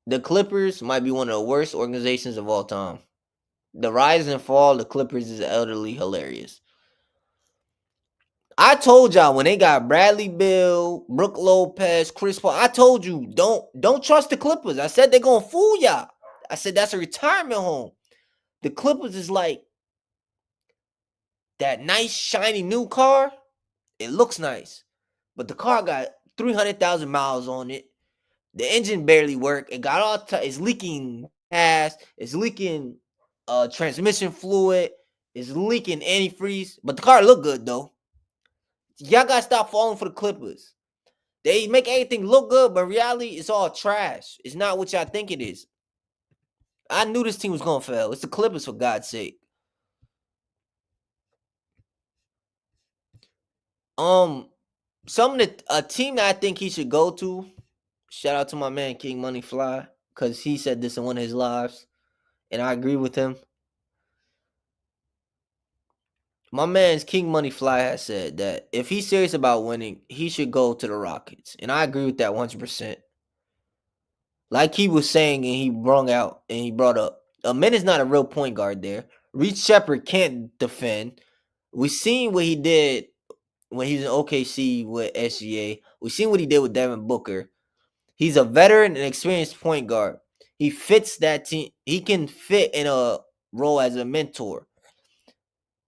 S1: The Clippers might be one of the worst organizations of all time. The rise and fall of the Clippers is elderly hilarious. I told y'all when they got Bradley Beal, Brook Lopez, Chris Paul, I told you don't trust the Clippers. I said they're gonna fool y'all. I said that's a retirement home. The Clippers is like that nice shiny new car. It looks nice, but the car got 300,000 miles on it. The engine barely work. It got all it's leaking gas. It's leaking transmission fluid. It's leaking antifreeze. But the car look good though. Y'all gotta stop falling for the Clippers. They make everything look good, but reality it's all trash. It's not what y'all think it is. I knew this team was gonna fail. It's the Clippers for God's sake. A team that I think he should go to. Shout out to my man King Money Fly, because he said this in one of his lives, and I agree with him. My man's King Money Fly has said that if he's serious about winning, he should go to the Rockets. And I agree with that 100%. Like he was saying and he brought up, Min is not a real point guard there. Reed Shepard can't defend. We seen what he did when he was in OKC with SGA. We seen what he did with Devin Booker. He's a veteran and experienced point guard. He fits that team. He can fit in a role as a mentor.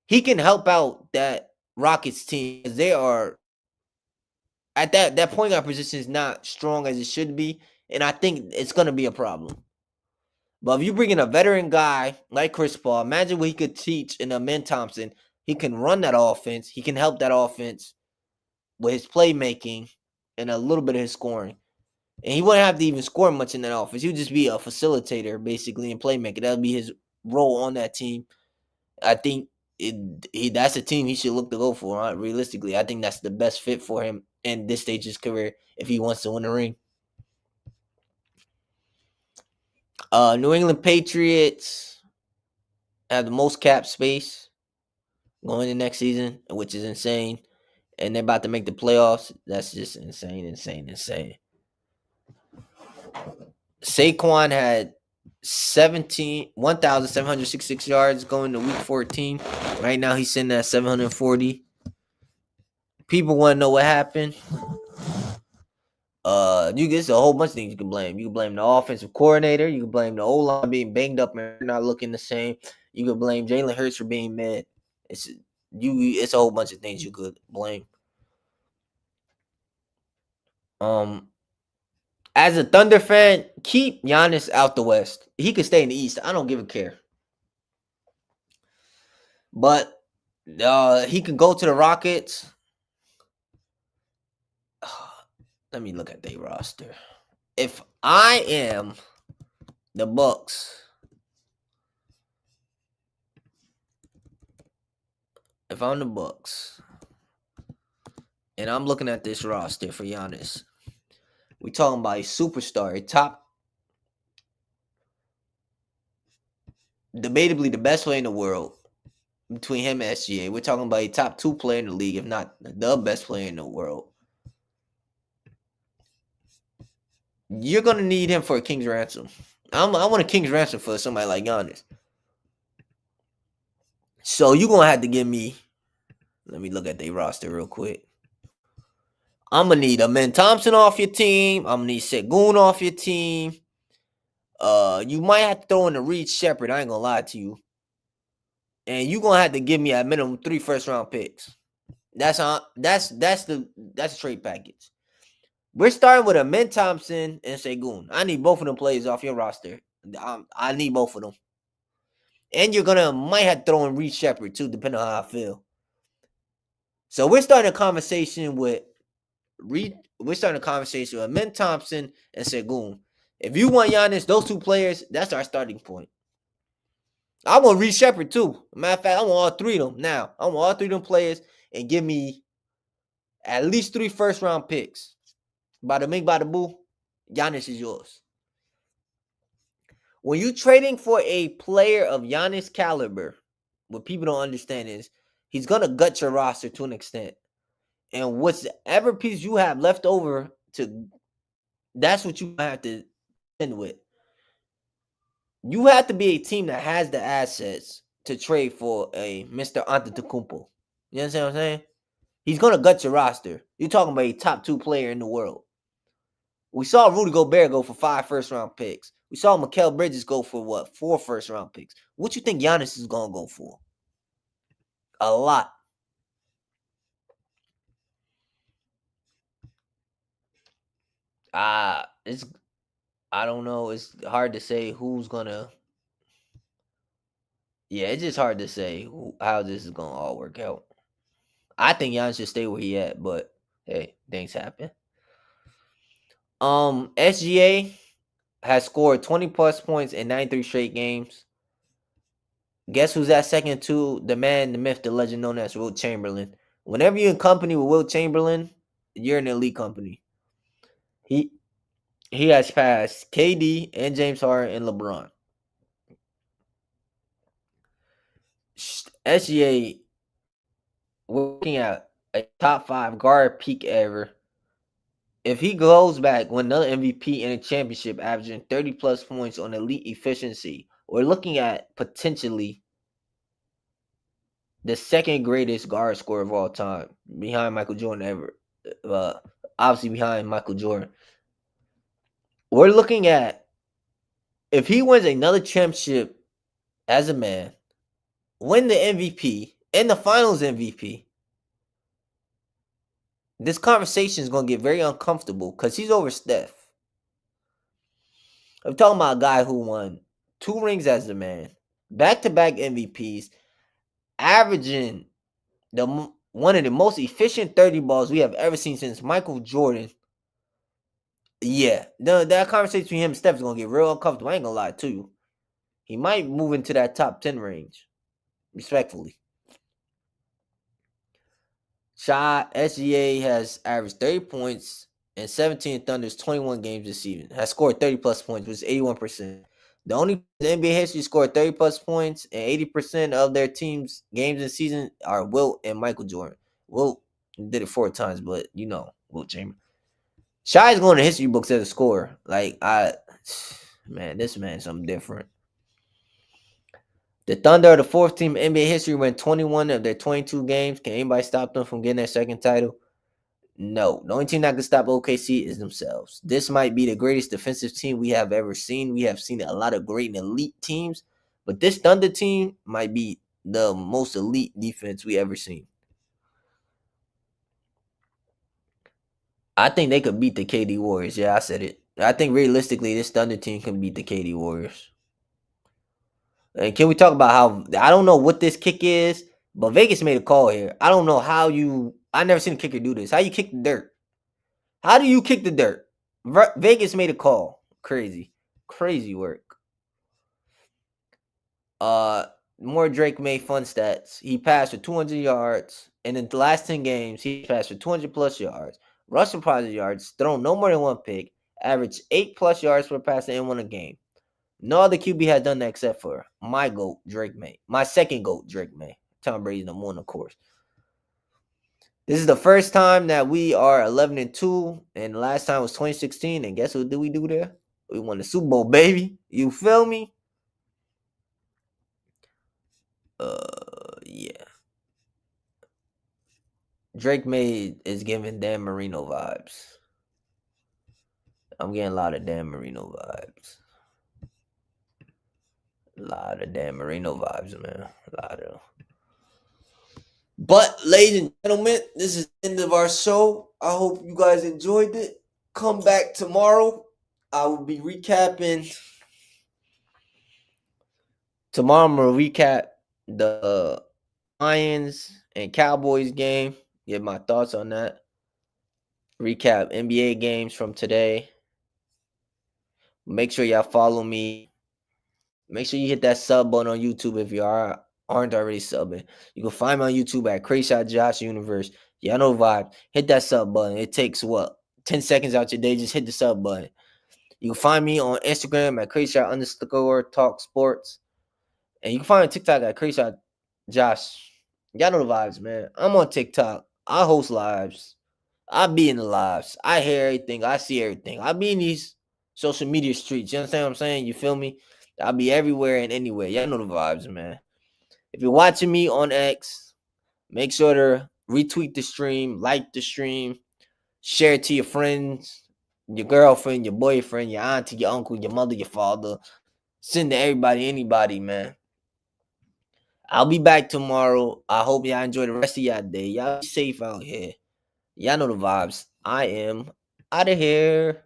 S1: He can help out that Rockets team. They are at that point guard position is not strong as it should be, and I think it's gonna be a problem. But if you bring in a veteran guy like Chris Paul, imagine what he could teach in Amen Thompson. He can run that offense. He can help that offense with his playmaking and a little bit of his scoring. And he wouldn't have to even score much in that offense. He would just be a facilitator, basically, and playmaker. That would be his role on that team. I think that's a team he should look to go for. Realistically, I think that's the best fit for him in this stage of his career if he wants to win a ring. New England Patriots have the most cap space going into next season, which is insane. And they're about to make the playoffs. That's just insane. Saquon had 1,766 yards going to week 14. Right now he's sitting at 740. People want to know what happened. There's a whole bunch of things you can blame. You can blame the offensive coordinator. You can blame the O-line being banged up and not looking the same. You can blame Jalen Hurts for being mad. It's a whole bunch of things you could blame. As a Thunder fan, keep Giannis out the West. He could stay in the East. I don't give a care. But he can go to the Rockets. Let me look at their roster. If I am the Bucks, if I'm the Bucks, and I'm looking at this roster for Giannis, we talking about a superstar, a top, debatably the best player in the world between him and SGA. We're talking about a top 2 player in the league, if not the best player in the world. You're gonna need him for a king's ransom. I want a king's ransom for somebody like Giannis. So you're gonna have to give me. Let me look at their roster real quick. I'm gonna need Amen Thompson off your team. I'm gonna need Sengun off your team. You might have to throw in the Reed Shepherd. I ain't gonna lie to you. And you're gonna have to give me at minimum 3 first-round picks. That's the trade package. We're starting with Amen Thompson and Sengun. I need both of them players off your roster. I need both of them. And you're gonna might have to throw in Reed Shepherd too, depending on how I feel. So we're starting a conversation with Amen Thompson and Sengun. If you want Giannis, those 2 players, that's our starting point. I want Reed Shepherd too. Matter of fact, I want all 3 of them now. I want all 3 of them players and give me at least 3 first-round picks. Bada bing, bada boo, Giannis is yours. When you're trading for a player of Giannis caliber, what people don't understand is he's going to gut your roster to an extent. And whatever piece you have left over that's what you have to end with. You have to be a team that has the assets to trade for a Mr. Antetokounmpo. You understand what I'm saying? He's going to gut your roster. You're talking about a top 2 player in the world. We saw Rudy Gobert go for 5 first-round picks. We saw Mikal Bridges go for 4 first-round picks. What you think Giannis is going to go for? A lot. I don't know. It's hard to say who's going to. Yeah, it's just hard to say how this is going to all work out. I think Giannis should stay where he at, but hey, things happen. SGA has scored 20 plus points in 93 straight games. Guess who's at second to the man, the myth, the legend known as Wilt Chamberlain. Whenever you're in company with Wilt Chamberlain, you're in an elite company. He has passed KD and James Harden and LeBron. SGA, we're looking at a top 5 guard peak ever. If he goes back, win another MVP and a championship, averaging 30 plus points on elite efficiency, we're looking at potentially the second greatest guard scorer of all time, behind Michael Jordan ever. Obviously behind Michael Jordan. We're looking at, if he wins another championship as a man, win the MVP and the Finals MVP, this conversation is gonna get very uncomfortable because he's over Steph. I'm talking about a guy who won 2 rings as the man, back-to-back MVPs, averaging one of the most efficient 30 balls we have ever seen since Michael Jordan. Yeah, that conversation between him and Steph is gonna get real uncomfortable. I ain't gonna lie to you. He might move into that top 10 range, respectfully. Shot SGA has averaged 30 points and 17 Thunder's 21 games this season. Has scored 30 plus points, which is 81%. The only the NBA history scored 30 plus points and 80% of their team's games this season are Wilt and Michael Jordan. Wilt did it 4 times, but Wilt Chamberlain. Shy is going to history books as a scorer. This man's something different. The Thunder are the 4th team in NBA history win 21 of their 22 games. Can anybody stop them from getting their second title? No. The only team that can stop OKC is themselves. This might be the greatest defensive team we have ever seen. We have seen a lot of great and elite teams, but this Thunder team might be the most elite defense we ever seen. I think they could beat the KD Warriors. Yeah, I said it. I think realistically, this Thunder team can beat the KD Warriors. And can we talk about how I don't know what this kick is, but Vegas made a call here. I don't know how I never seen a kicker do this. How you kick the dirt? How do you kick the dirt? Vegas made a call. Crazy work. More Drake Maye fun stats. He passed for 200 yards, and in the last 10 games, he passed for 200 plus yards, rushed for positive yards, thrown no more than 1 pick, averaged 8 plus yards per pass and won a game. No other QB has done that except for my GOAT, Drake Maye. My second GOAT, Drake Maye. Tom Brady's number 1, of course. This is the first time that we are 11-2, and the last time was 2016. And guess what did we do there? We won the Super Bowl, baby. You feel me? Yeah. Drake Maye is giving Dan Marino vibes. I'm getting a lot of Dan Marino vibes. A lot of Dan Marino vibes, man. A lot of. But, ladies and gentlemen, this is the end of our show. I hope you guys enjoyed it. Come back tomorrow. I will be recapping. Tomorrow I'm going to recap the Lions and Cowboys game. Get my thoughts on that. Recap NBA games from today. Make sure y'all follow me. Make sure you hit that sub button on YouTube if you aren't already subbing. You can find me on YouTube at Crazy Josh Universe. Y'all know vibe. Hit that sub button. It takes 10 seconds out your day. Just hit the sub button. You can find me on Instagram at Crazy_Talk Sports. And you can find me on TikTok at Crazy Josh. Y'all know the vibes, man. I'm on TikTok. I host lives. I be in the lives. I hear everything. I see everything. I be in these social media streets. You understand what I'm saying? You feel me? I'll be everywhere and anywhere. Y'all know the vibes, man. If you're watching me on X, make sure to retweet the stream, like the stream, share it to your friends, your girlfriend, your boyfriend, your auntie, your uncle, your mother, your father. Send to everybody, anybody, man. I'll be back tomorrow. I hope y'all enjoy the rest of y'all day. Y'all be safe out here. Y'all know the vibes. I am out of here.